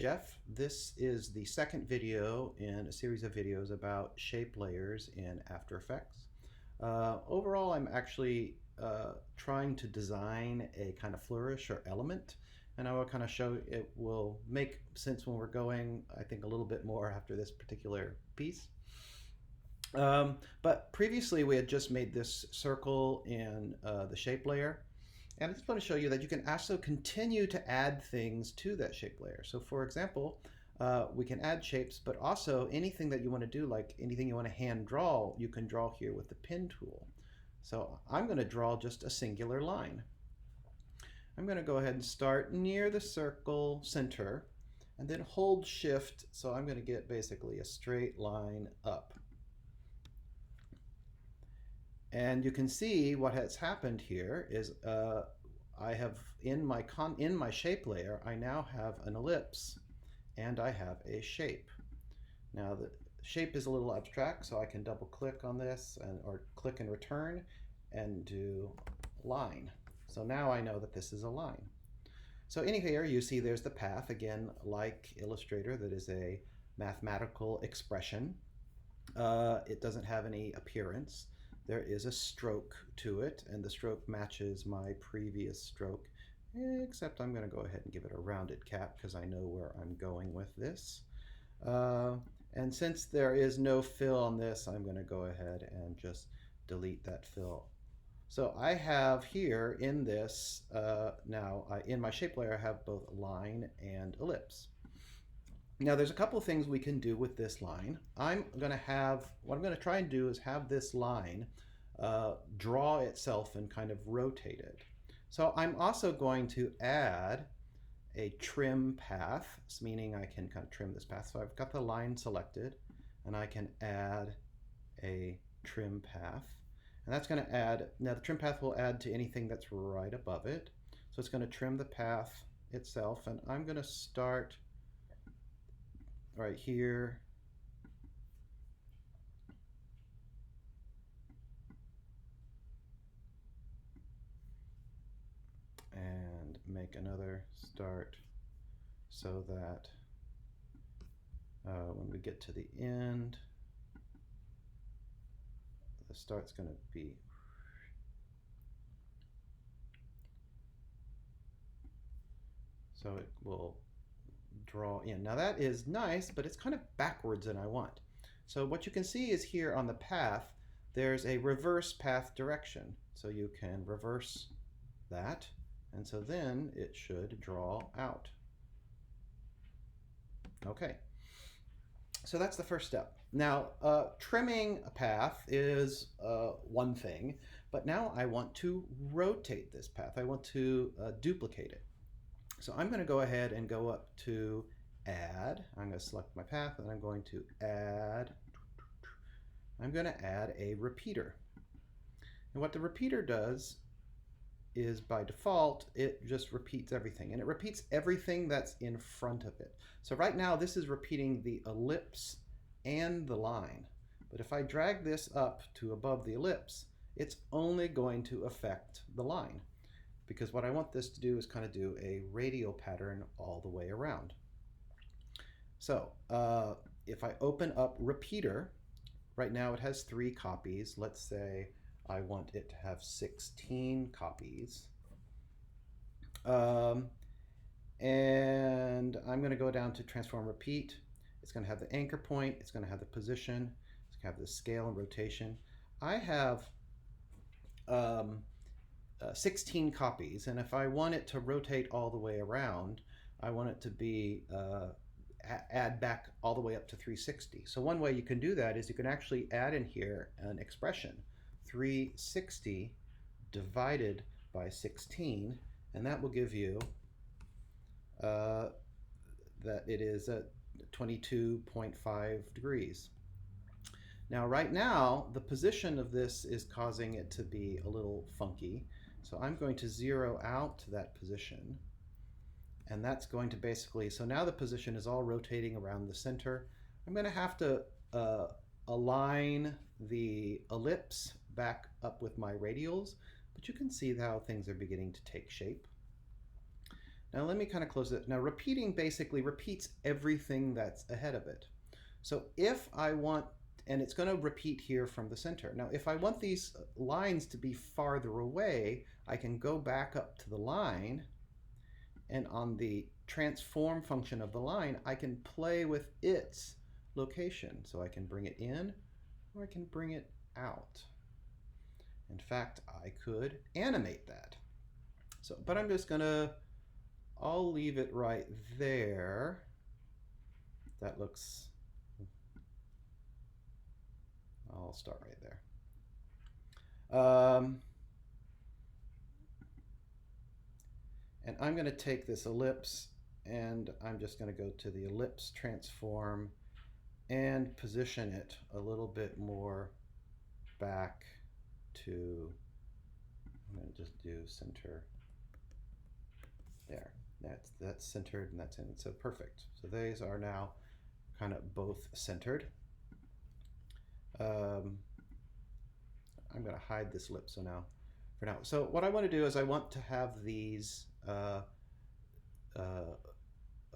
Jeff. This is the second video in a series of videos about shape layers in After Effects. Overall, I'm actually trying to design a kind of flourish or element, and I will kind of show it will make sense when we're going, I think, a little bit more after this particular piece. But previously we had just made this circle in the shape layer. And I just want to show you that you can also continue to add things to that shape layer. So for example, we can add shapes, but also anything that you want to do, like anything you want to hand draw, you can draw here with the pen tool. So I'm going to draw just a singular line. I'm going to go ahead and start near the circle center and then hold shift. So I'm going to get basically a straight line up. And you can see what has happened here is I have in my shape layer, I now have an ellipse and I have a shape. Now the shape is a little abstract, so I can double click on this or click and return and do line. So now I know that this is a line. So in here you see there's the path, again, like Illustrator, that is a mathematical expression. It doesn't have any appearance. There is a stroke to it, and the stroke matches my previous stroke, except I'm going to go ahead and give it a rounded cap because I know where I'm going with this. And since there is no fill on this, I'm going to go ahead and just delete that fill. So I have here in this, in my shape layer, I have both line and ellipse. Now there's a couple of things we can do with this line. What I'm going to try and do is have this line draw itself and kind of rotate it. So I'm also going to add a trim path, meaning I can kind of trim this path. So I've got the line selected and I can add a trim path. And that's going to add, now the trim path will add to anything that's right above it. So it's going to trim the path itself, and I'm going to start right here. And make another start so that when we get to the end, the start's going to be so it will draw in. Now that is nice, but it's kind of backwards than I want. So what you can see is here on the path, there's a reverse path direction. So you can reverse that, and so then it should draw out. Okay, so that's the first step. Now, trimming a path is one thing, but now I want to rotate this path. I want to duplicate it. So I'm going to go ahead and go up to add. I'm going to select my path and I'm going to add. I'm going to add a repeater. And what the repeater does is by default, it just repeats everything. And it repeats everything that's in front of it. So right now this is repeating the ellipse and the line. But if I drag this up to above the ellipse, it's only going to affect the line, because what I want this to do is kind of do a radial pattern all the way around. So if I open up repeater, right now it has 3 copies. Let's say I want it to have 16 copies. And I'm going to go down to transform repeat. It's going to have the anchor point. It's going to have the position. It's going to have the scale and rotation. I have 16 copies, and if I want it to rotate all the way around, I want it to be add back all the way up to 360. So one way you can do that is you can actually add in here an expression, 360 divided by 16, and that will give you that it is at 22.5 degrees. Now right now the position of this is causing it to be a little funky, so I'm going to zero out that position, and that's going to basically, so now the position is all rotating around the center. I'm going to have to align the ellipse back up with my radials, but you can see how things are beginning to take shape. Now let me kind of close it. Now repeating basically repeats everything that's ahead of it. So if I want, and it's going to repeat here from the center. Now if I want these lines to be farther away, I can go back up to the line, and on the transform function of the line, I can play with its location. So I can bring it in or I can bring it out. In fact, I could animate that. So, but I'm just gonna, I'll leave it right there. That looks, I'll start right there. And I'm going to take this ellipse and I'm just going to go to the ellipse transform and position it a little bit more back to, I'm going to just do center there. That's centered and that's in. So perfect. So these are now kind of both centered. I'm going to hide this ellipse so now for now. So what I want to do is I want to have these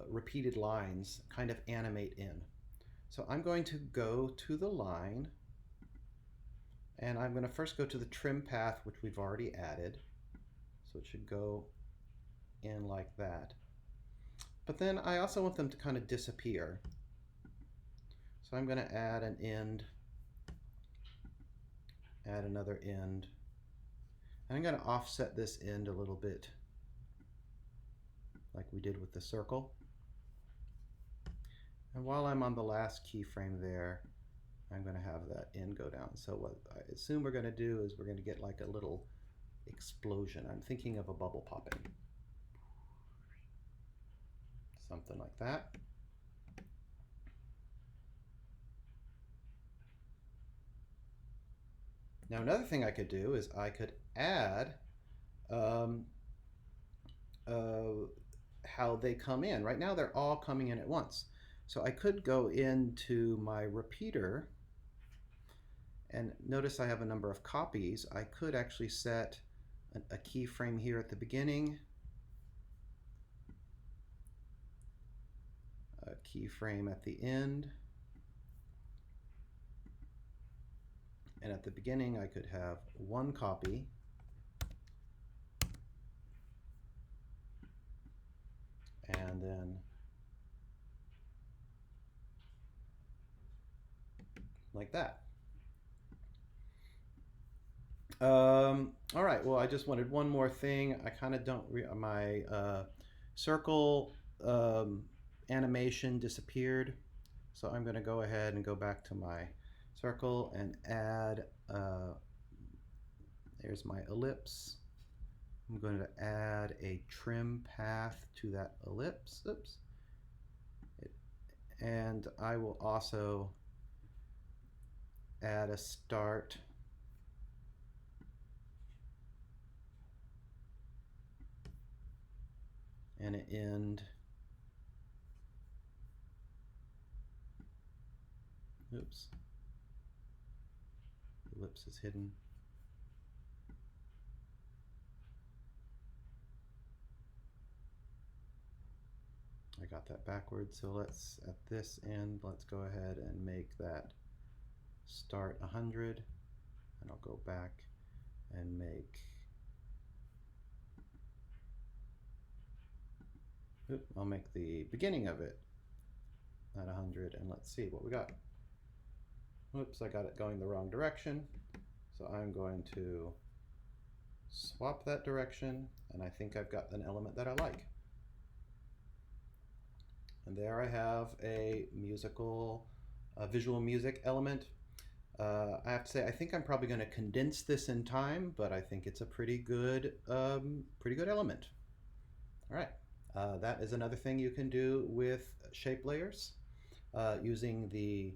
repeated lines kind of animate in. So I'm going to go to the line and I'm going to first go to the trim path, which we've already added. So it should go in like that. But then I also want them to kind of disappear. So I'm going to add an end, add another end. And I'm going to offset this end a little bit like we did with the circle. And while I'm on the last keyframe there, I'm going to have that end go down. So what I assume we're going to do is we're going to get like a little explosion. I'm thinking of a bubble popping. Something like that. Now another thing I could do is I could add how they come in. Right now they're all coming in at once. So I could go into my repeater and notice I have a number of copies. I could actually set a keyframe here at the beginning, a keyframe at the end, and at the beginning I could have one copy, and then like that. All right, well, I just wanted one more thing. I kind of don't, my circle animation disappeared. So I'm going to go ahead and go back to my circle and add, there's my ellipse. I'm going to add a trim path to that ellipse. Oops. And I will also add a start and an end. Oops. The ellipse is hidden. I got that backwards, so let's, at this end, let's go ahead and make that start 100, and I'll go back and make, I'll make the beginning of it at 100, and let's see what we got. Oops, I got it going the wrong direction, so I'm going to swap that direction, and I think I've got an element that I like. And there I have a musical, visual music element. I have to say, I think I'm probably going to condense this in time, but I think it's a pretty good element. All right, that is another thing you can do with shape layers using the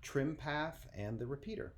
trim path and the repeater.